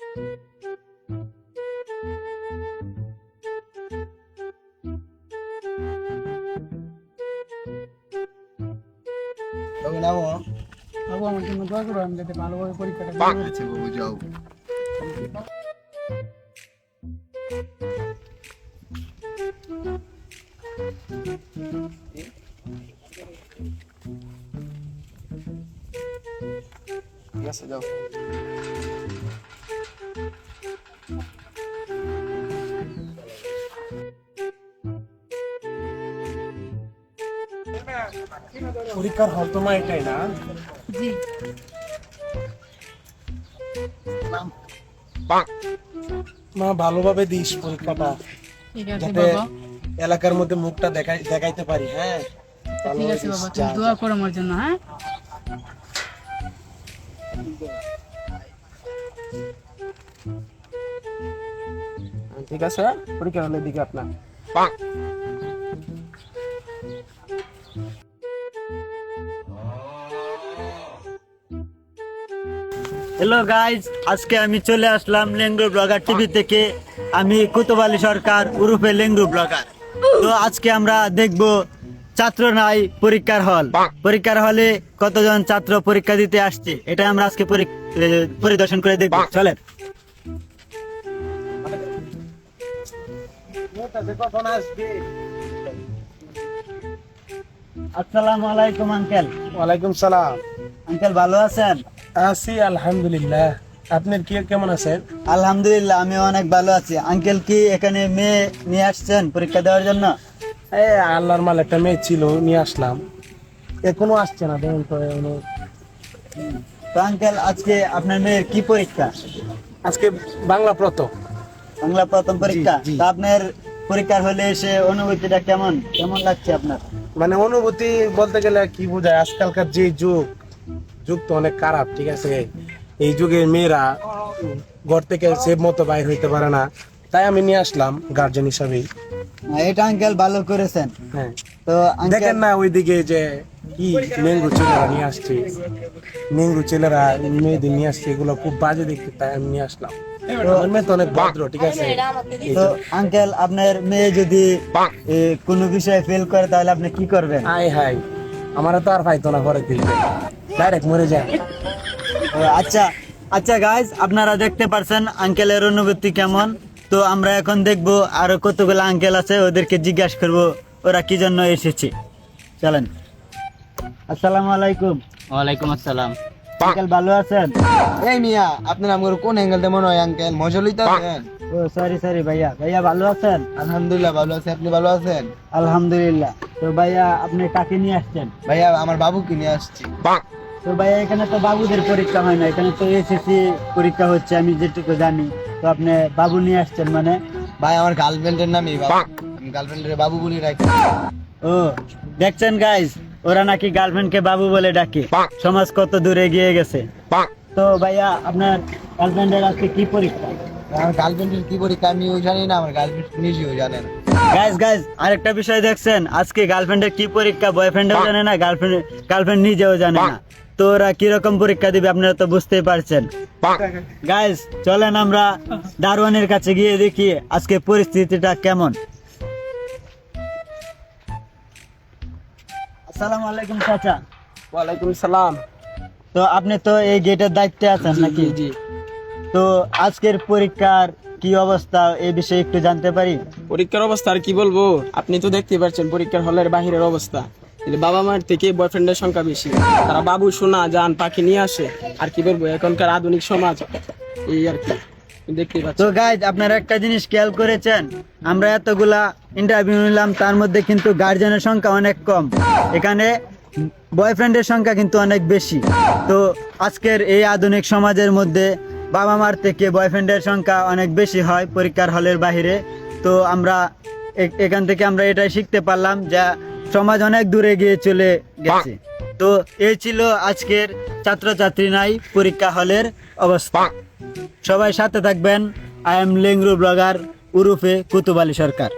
বাবু নামো। বাবু আমার জন্য দোয়া করো, আমি যাতে ভালোভাবে পরীক্ষাটা দিতে পারি। আচ্ছা বাবু যাও। ঠিক আছে যাও। পরীক্ষার হল তোমার এটাই না? জি। মা ভালোভাবে দিস পরীক্ষাটা, ঠিক আছে যাতে বাবা। এলাকার মধ্যে মুখটা দেখাইতে পারি। হ্যাঁ ঠিক আছে বাবা, তুমি দোয়া করো আমার জন্য। হ্যাঁ, ঠিক আছে, পরীক্ষা হলের দিকে আপনার। হ্যালো গাইজ, আজকে আমি চলে আসলাম লেঙ্গু ব্লগার টিভি থেকে। আমি কুতুব আলী সরকার উরুফে লেঙ্গু ব্লগার। তো আজকে আমরা দেখব ছাত্র নাই পরীক্ষার হলে কতজন ছাত্র পরীক্ষা দিতে আসছে, এটা আমরা আজকে পরিদর্শন করে দেখব। চলেন। আসসালামু আলাইকুম আঙ্কেল। ওয়ালাইকুম সালাম। আঙ্কেল ভালো আছেন? আছি আলহামদুলিল্লাহ, আপনার কি কেমন আছেন? আলহামদুলিল্লাহ, আমি অনেক ভালো আছি। আঙ্কেল কি এখানে মেয়ে নিয়ে আসছেন পরীক্ষা দেওয়ার জন্য? এই আল্লাহর মাল একটা মেয়ে ছিল, নিয়ে আসলাম, এখনো আসছে না। দেখুন তো তো আঙ্কেল, আজকে আপনার মেয়ের কি পরীক্ষা? আজকে বাংলা প্রথম। বাংলা প্রথম পরীক্ষা। জি। তা আপনার পরীক্ষার হলে এসে অনুভূতিটা কেমন কেমন লাগছে আপনার? মানে অনুভূতি বলতে গেলে কি বোঝায়, আজকালকার যে যুগ তো অনেক খারাপ। ঠিক আছে, এই যুগে মেয়েরা ঘর থেকে সে মতো বাইর হইতে পারে না, তাই আমি নিয়ে আসলাম গার্জেন হিসাবে। এটা আঙ্কেল ভালো করেছেন। হ্যাঁ, তো দেখেন না ওইদিকে যে কি নেঙ্গু ছেলেরা নিয়ে আসছে, নেঙ্গু ছেলেরা মেয়েদের নিয়ে আসছে, এগুলো খুব বাজে দেখতে, তাই আমি নিয়ে আসলাম। আমার মেয়ে তো অনেক ভদ্র। ঠিক আছে, তো আঙ্কেল, আপনার মেয়ে যদি কোনো বিষয়ে ফেল করে তাহলে আপনি কি করবেন? হাই আমার তো আর পাইতো না, ঘরে দিলে ডাইরেক্ট মরে যায়। আচ্ছা আচ্ছা গাইজ, আপনারা দেখতে পারছেন আঙ্কেলের অনুভূতি কেমন। তো আমরা এখন দেখবো আরো কতগুলো আঙ্কেল আছে, ওদেরকে জিজ্ঞাসা করবো ওরা কি জন্য এসেছে। চলেন। আসসালামু আলাইকুম। ওয়ালাইকুম আসসালাম। আঙ্কেল ভালো আছেন? এই মিয়া, আপনার আমার কোন অ্যাঙ্গেল মনে হয় আঙ্কেল মজলই তো আছেন? ও সরি ভাইয়া। ভাইয়া ভালো আছেন? আলহামদুলিল্লাহ ভালো আছি, আপনি ভালো আছেন? আলহামদুলিল্লাহ। তো ভাইয়া, আপনি কাকে নিয়ে আসছেন? ভাইয়া আমার বাবুকে নিয়ে আসছি। তো ভাইয়া, এখানে তো বাবুদের পরীক্ষা হয় না, এখানে তো এসএসসি পরীক্ষা হচ্ছে, আমি যেটুকু জানি। তো আপনি বাবু নিয়ে আসছেন মানে? ভাই আমার গার্লফ্রেন্ডের নামই বাবু, আমি গার্লফ্রেন্ডের বাবু বলে রাখি। ও, দেখছেন গাইজ, ওরা নাকি গার্লফ্রেন্ডকে বাবু বলে ডাকে। সমাজ কত দূরে এগিয়ে গেছে। তো ভাইয়া, আপনার গার্লফ্রেন্ডের আজকে কি পরীক্ষা? আমার গার্লফ্রেন্ডের কি পরীক্ষা আমি জানি না, আমার গার্লফ্রেন্ড নিজেও জানে না। গাইজ আরেকটা বিষয় দেখছেন, আজকে গার্লফ্রেন্ডের কি পরীক্ষা বয়ফ্রেন্ডও জানে না, গার্লফ্রেন্ড নিজেও জানে না। তো ওরা কিরকম পরীক্ষা দিবে আপনারা তো বুঝতেই পারছেন। গাইজ চলেন আমরা দারোয়ানের কাছে গিয়ে দেখি আজকে পরিস্থিতিটা কেমন। আসসালামু আলাইকুম চাচা। ওয়ালাইকুম সালাম। তো আপনি তো এই গেটের দায়িত্বে আছেন নাকি? জি। তো আজকের পরীক্ষার কি অবস্থা, এই বিষয়ে একটু জানতে পারি? পরীক্ষার অবস্থা আর কি বলবো, আপনি তো দেখতেই পাচ্ছেন পরীক্ষার হলের বাহিরের অবস্থা। বাবা মার থেকে বয়ফ্রেন্ডের সংখ্যা বেশি, তারা বাবু সোনা জান পাখি নিয়ে আসে। আর কি বলবো, এখনকার আধুনিক সমাজ এই আর কি, দেখতেই তো পাচ্ছেন। গাইজ, আপনারা একটা জিনিস খেয়াল করেছেন, আমরা এতগুলা ইন্টারভিউ নিলাম, তার মধ্যে কিন্তু গার্জেনের সংখ্যা অনেক কম, এখানে বয়ফ্রেন্ডের সংখ্যা কিন্তু অনেক বেশি। তো আজকের এই আধুনিক সমাজের মধ্যে বাবা মার থেকে বয়ফ্রেন্ডের সংখ্যা অনেক বেশি হয় পরীক্ষার হলের বাইরে। তো আমরা এখান থেকে আমরা এটাই শিখতে পারলাম যে সমাজ অনেক দূরে গিয়ে চলে গেছে। তো এই ছিল আজকের ছাত্রছাত্রী নাই পরীক্ষা হলের অবস্থা। সবাই সাথে থাকবেন। আই এম লেঙ্গু ব্লগার উরুফে কুতুব আলী সরকার।